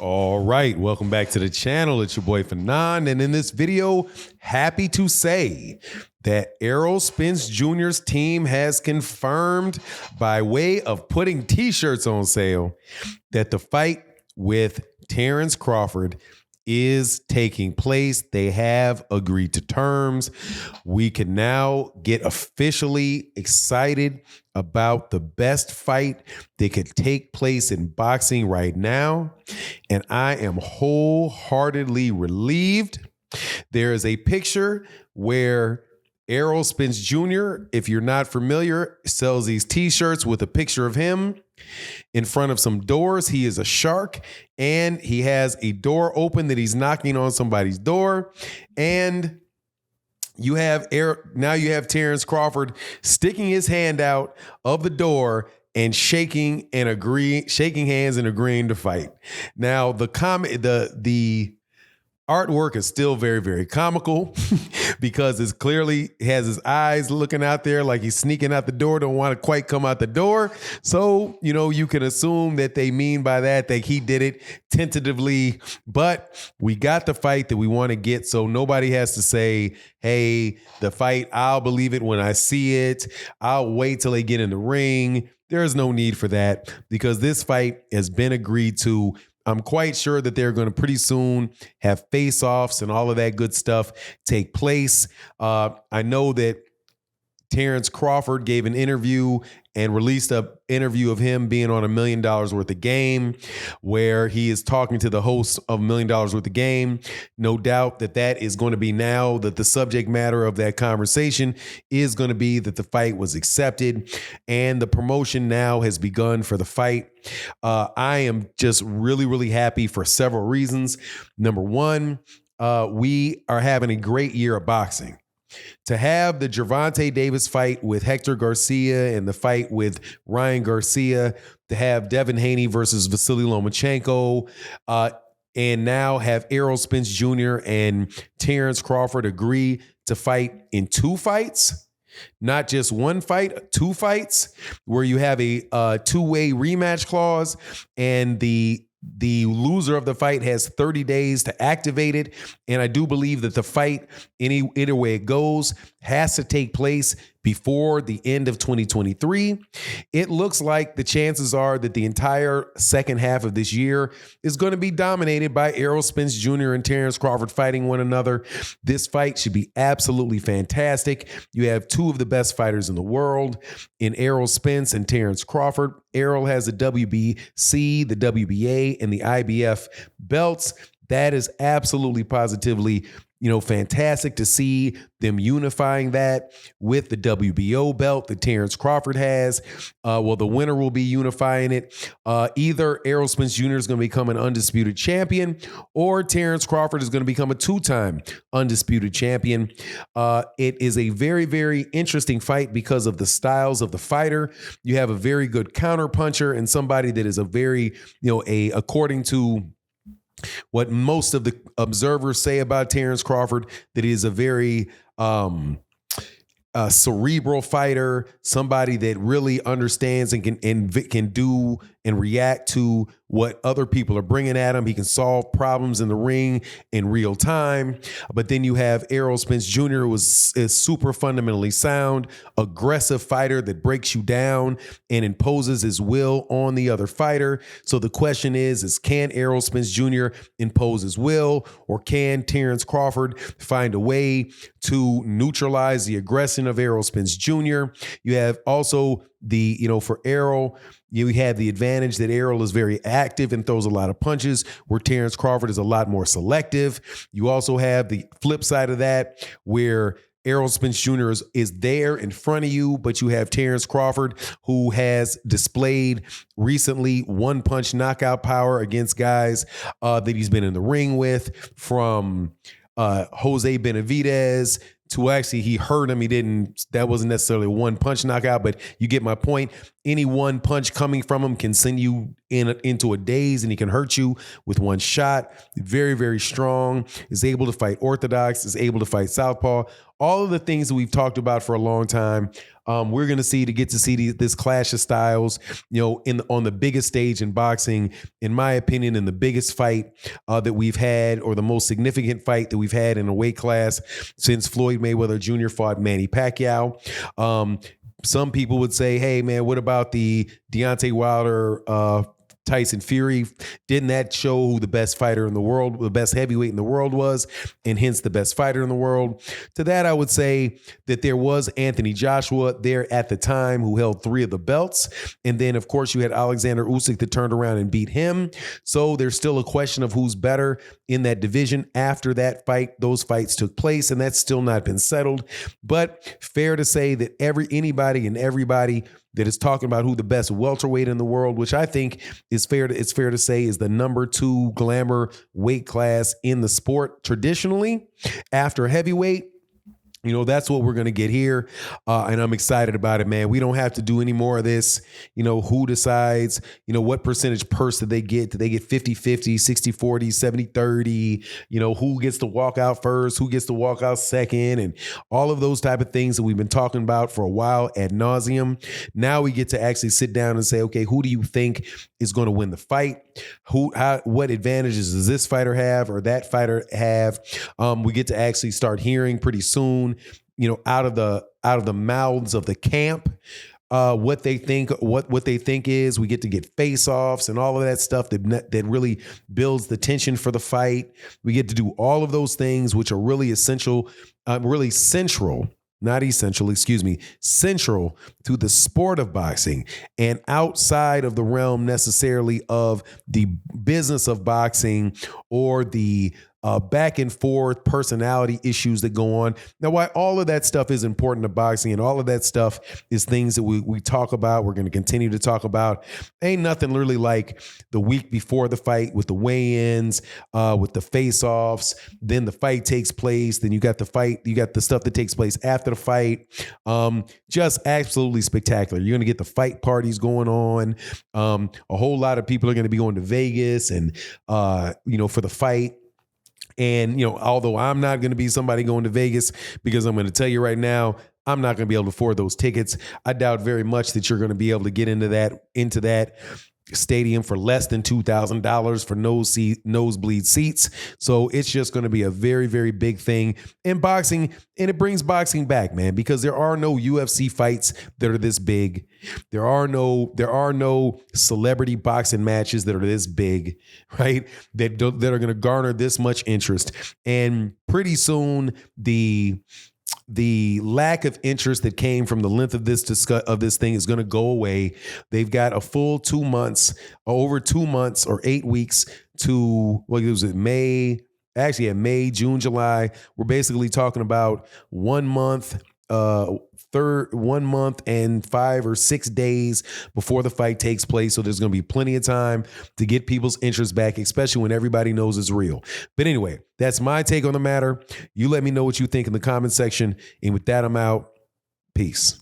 All right, welcome back to the channel. It's your boy Fanon, and in this video, happy to say that Errol Spence Jr.'s team has confirmed by way of putting t-shirts on sale that the fight with Terence Crawford is taking place. They have agreed to terms. We can now get officially excited about the best fight that could take place in boxing right now. And I am wholeheartedly relieved. There is a picture where Errol Spence Jr., if you're not familiar, sells these t-shirts with a picture of him in front of some doors. He is a shark, and he has a door open that he's knocking on somebody's door. And you have Terence Crawford sticking his hand out of the door and shaking hands and agreeing to fight. Now, the artwork is still very, very comical because it's clearly has his eyes looking out there like he's sneaking out the door, don't want to quite come out the door. So, you can assume that they mean by that he did it tentatively, but we got the fight that we want to get. So nobody has to say, hey, the fight, I'll believe it when I see it. I'll wait till they get in the ring. There's no need for that because this fight has been agreed to. I'm quite sure that they're going to pretty soon have face-offs and all of that good stuff take place. I know that Terence Crawford gave an interview and released an interview of him being on $1 million worth of game, where he is talking to the host of $1 million worth of game. No doubt that is going to be now that the subject matter of that conversation is going to be that the fight was accepted and the promotion now has begun for the fight. I am just really, really happy for several reasons. Number one, we are having a great year of boxing. To have the Gervonta Davis fight with Hector Garcia and the fight with Ryan Garcia, to have Devin Haney versus Vasily Lomachenko, and now have Errol Spence Jr. and Terence Crawford agree to fight in two fights, not just one fight, two fights, where you have a two-way rematch clause, and the loser of the fight has 30 days to activate it. And I do believe that the fight, either way it goes, has to take place before the end of 2023. It looks like the chances are that the entire second half of this year is going to be dominated by Errol Spence Jr. and Terence Crawford fighting one another. This fight should be absolutely fantastic. You have two of the best fighters in the world in Errol Spence and Terence Crawford. Errol has the WBC, the WBA, and the IBF belts. That is absolutely positively fantastic to see them unifying that with the WBO belt that Terence Crawford has. The winner will be unifying it. Either Errol Spence Jr. is going to become an undisputed champion, or Terence Crawford is going to become a two-time undisputed champion. It is a very, very interesting fight because of the styles of the fighter. You have a very good counterpuncher and somebody that is a very, according to what most of the observers say about Terence Crawford, that he is a very cerebral fighter, somebody that really understands and can do and react to what other people are bringing at him. He can solve problems in the ring in real time. But then you have Errol Spence Jr., who is super fundamentally sound, aggressive fighter that breaks you down and imposes his will on the other fighter. So the question is can Errol Spence Jr. impose his will, or can Terence Crawford find a way to neutralize the aggression of Errol Spence Jr.? You have also for Errol, you have the advantage that Errol is very active and throws a lot of punches, where Terence Crawford is a lot more selective. You also have the flip side of that, where Errol Spence Jr. is there in front of you, but you have Terence Crawford, who has displayed recently one-punch knockout power against guys that he's been in the ring with, from Jose Benavidez to actually he hurt him. That wasn't necessarily a one punch knockout, but you get my point. any one punch coming from him can send you into a daze, and he can hurt you with one shot. Very, very strong. Is able to fight orthodox. Is able to fight southpaw. All of the things that we've talked about for a long time. We're going to get to see this clash of styles, on the biggest stage in boxing, in my opinion, in the biggest fight that we've had, or the most significant fight that we've had in a weight class since Floyd Mayweather Jr. fought Manny Pacquiao. Some people would say, hey, man, what about the Deontay Wilder Tyson Fury? Didn't that show who the best fighter in the world, the best heavyweight in the world was, and hence the best fighter in the world? To that, I would say that there was Anthony Joshua there at the time who held 3 of the belts. And then, of course, you had Alexander Usyk that turned around and beat him. So there's still a question of who's better in that division after that fight. Those fights took place, and that's still not been settled. But fair to say that anybody and everybody that is talking about who the best welterweight in the world, which I think it's fair to say is the number 2 glamour weight class in the sport traditionally after heavyweight. That's what we're going to get here. And I'm excited about it, man. We don't have to do any more of this. Who decides, what percentage purse did they get? Did they get 50-50, 60-40, 70-30? Who gets to walk out first? Who gets to walk out second? And all of those type of things that we've been talking about for a while ad nauseum. Now we get to actually sit down and say, okay, who do you think is going to win the fight? What advantages does this fighter have or that fighter have? We get to actually start hearing pretty soon, out of the mouths of the camp, what they think, what they think is. We get to get face-offs and all of that stuff that really builds the tension for the fight. We get to do all of those things, which are really essential, central to the sport of boxing, and outside of the realm necessarily of the business of boxing or the back and forth personality issues that go on. Now, why all of that stuff is important to boxing, and all of that stuff is things that we talk about, we're going to continue to talk about. Ain't nothing really like the week before the fight with the weigh-ins, with the face-offs. Then the fight takes place. Then you got the stuff that takes place after the fight. Just absolutely spectacular. You're going to get the fight parties going on. A whole lot of people are going to be going to Vegas and, for the fight. And, although I'm not going to be somebody going to Vegas, because I'm going to tell you right now, I'm not going to be able to afford those tickets. I doubt very much that you're going to be able to get into that stadium for less than $2,000 for nosebleed seats. So it's just going to be a very, very big thing in boxing. And it brings boxing back, man, because there are no UFC fights that are this big. There are no celebrity boxing matches that are this big, right? That are going to garner this much interest. And pretty soon, the lack of interest that came from the length of this thing is going to go away. They've got a full 2 months, over 2 months or 8 weeks to, May, June, July. We're basically talking about 1 month, 1 month and 5 or 6 days before the fight takes place. So there's going to be plenty of time to get people's interest back, especially when everybody knows it's real. But anyway, that's my take on the matter. You let me know what you think in the comment section. And with that, I'm out. Peace.